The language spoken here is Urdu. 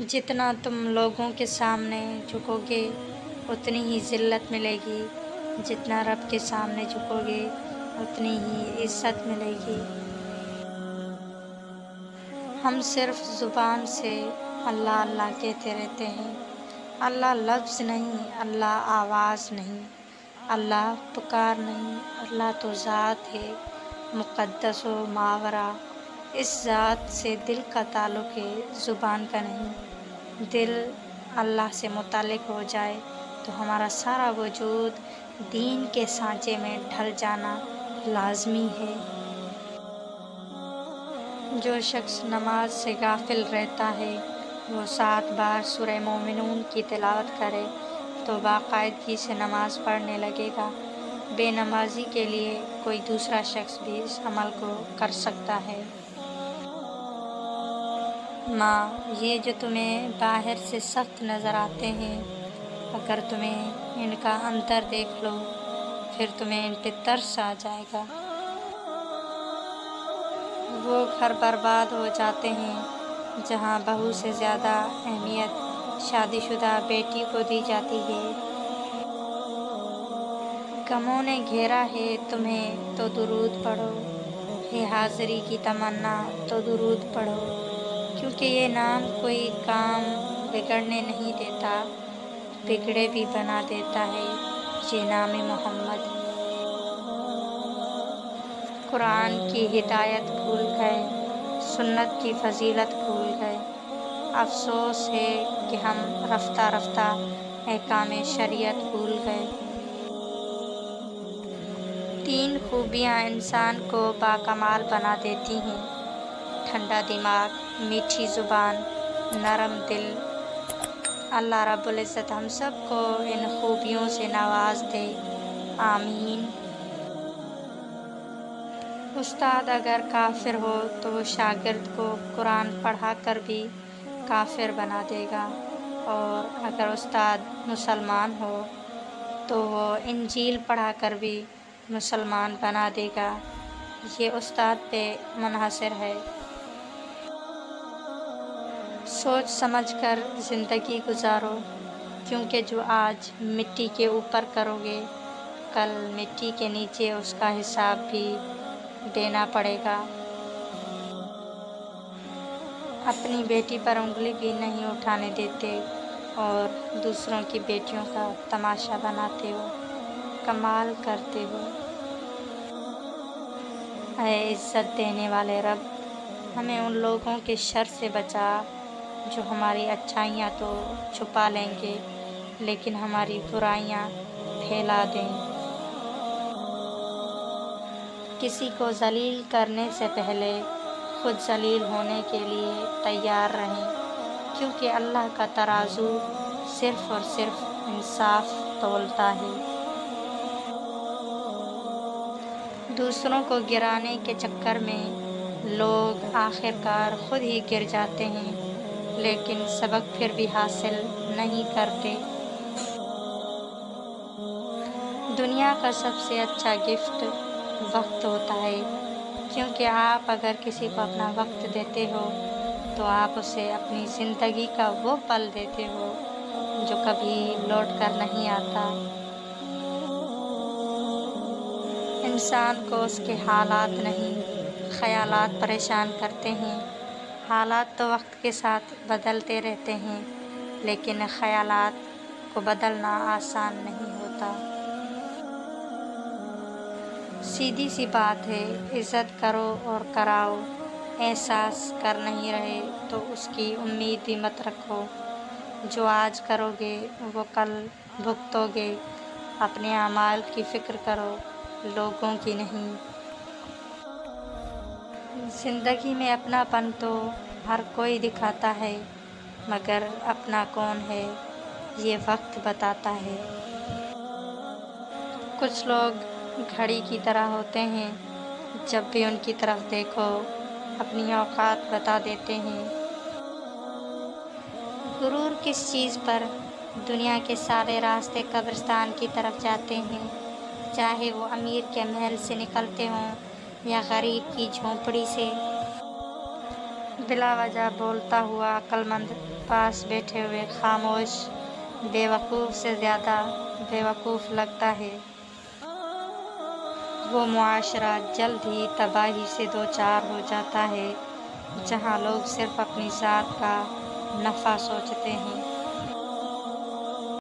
جتنا تم لوگوں کے سامنے جھکو گے اتنی ہی ذلت ملے گی، جتنا رب کے سامنے جھکو گے اتنی ہی عزت ملے گی۔ ہم صرف زبان سے اللہ اللہ کہتے رہتے ہیں، اللہ لفظ نہیں، اللہ آواز نہیں، اللہ پکار نہیں، اللہ تو ذات ہے مقدس و ماورا۔ اس ذات سے دل کا تعلق ہے، زبان کا نہیں۔ دل اللہ سے متعلق ہو جائے تو ہمارا سارا وجود دین کے سانچے میں ڈھل جانا لازمی ہے۔ جو شخص نماز سے غافل رہتا ہے وہ 7 بار سورہ مومنون کی تلاوت کرے تو باقاعدگی سے نماز پڑھنے لگے گا۔ بے نمازی کے لیے کوئی دوسرا شخص بھی اس عمل کو کر سکتا ہے۔ ماں، یہ جو تمہیں باہر سے سخت نظر آتے ہیں، اگر تمہیں ان کا اندر دیکھ لو پھر تمہیں ان پہ ترس آ جائے گا۔ وہ گھر برباد ہو جاتے ہیں جہاں بہو سے زیادہ اہمیت شادی شدہ بیٹی کو دی جاتی ہے۔ غموں نے گھیرا ہے تمہیں تو درود پڑھو، ہے حاضری کی تمنا تو درود پڑھو، کیونکہ یہ نام کوئی کام بگڑنے نہیں دیتا، بگڑے بھی بنا دیتا ہے یہ نام محمد۔ قرآن کی ہدایت بھول گئے، سنت کی فضیلت بھول گئے۔ افسوس ہے کہ ہم رفتہ رفتہ احکام شریعت بھول گئے۔ 3 خوبیاں انسان کو باکمال بنا دیتی ہیں: ٹھنڈا دماغ، میٹھی زبان، نرم دل۔ اللہ رب العزت ہم سب کو ان خوبیوں سے نواز دے، آمین۔ استاد اگر کافر ہو تو وہ شاگرد کو قرآن پڑھا کر بھی کافر بنا دے گا، اور اگر استاد مسلمان ہو تو وہ انجیل پڑھا کر بھی مسلمان بنا دے گا۔ یہ استاد پہ منحصر ہے۔ سوچ سمجھ کر زندگی گزارو، کیونکہ جو آج مٹی کے اوپر کرو گے کل مٹی کے نیچے اس کا حساب بھی دینا پڑے گا۔ اپنی بیٹی پر انگلی بھی نہیں اٹھانے دیتے اور دوسروں کی بیٹیوں کا تماشا بناتے ہو، کمال کرتے ہو۔ اے عزت دینے والے رب، ہمیں ان لوگوں کے شر سے بچا جو ہماری اچھائیاں تو چھپا لیں گے لیکن ہماری برائیاں پھیلا دیں۔ کسی کو ذلیل کرنے سے پہلے خود ذلیل ہونے کے لیے تیار رہیں، کیونکہ اللہ کا ترازو صرف اور صرف انصاف تولتا ہے۔ دوسروں کو گرانے کے چکر میں لوگ آخرکار خود ہی گر جاتے ہیں، لیکن سبق پھر بھی حاصل نہیں کرتے۔ دنیا کا سب سے اچھا گفٹ وقت ہوتا ہے، کیونکہ آپ اگر کسی کو اپنا وقت دیتے ہو تو آپ اسے اپنی زندگی کا وہ پل دیتے ہو جو کبھی لوٹ کر نہیں آتا۔ انسان کو اس کے حالات نہیں خیالات پریشان کرتے ہیں۔ حالات تو وقت کے ساتھ بدلتے رہتے ہیں لیکن خیالات کو بدلنا آسان نہیں ہوتا۔ سیدھی سی بات ہے، عزت کرو اور کراؤ، احساس کر نہیں رہے تو اس کی امید بھی مت رکھو۔ جو آج کرو گے وہ کل بھگتو گے۔ اپنے اعمال کی فکر کرو، لوگوں کی نہیں۔ زندگی میں اپنا پن تو ہر کوئی دکھاتا ہے، مگر اپنا کون ہے یہ وقت بتاتا ہے۔ کچھ لوگ گھڑی کی طرح ہوتے ہیں، جب بھی ان کی طرف دیکھو اپنی اوقات بتا دیتے ہیں۔ غرور کس چیز پر؟ دنیا کے سارے راستے قبرستان کی طرف جاتے ہیں، چاہے وہ امیر کے محل سے نکلتے ہوں یا غریب کی جھونپڑی سے۔ بلا وجہ بولتا ہوا عقلمند پاس بیٹھے ہوئے خاموش بیوقوف سے زیادہ بیوقوف لگتا ہے۔ وہ معاشرہ جلد ہی تباہی سے دوچار ہو جاتا ہے جہاں لوگ صرف اپنی ذات کا نفع سوچتے ہیں۔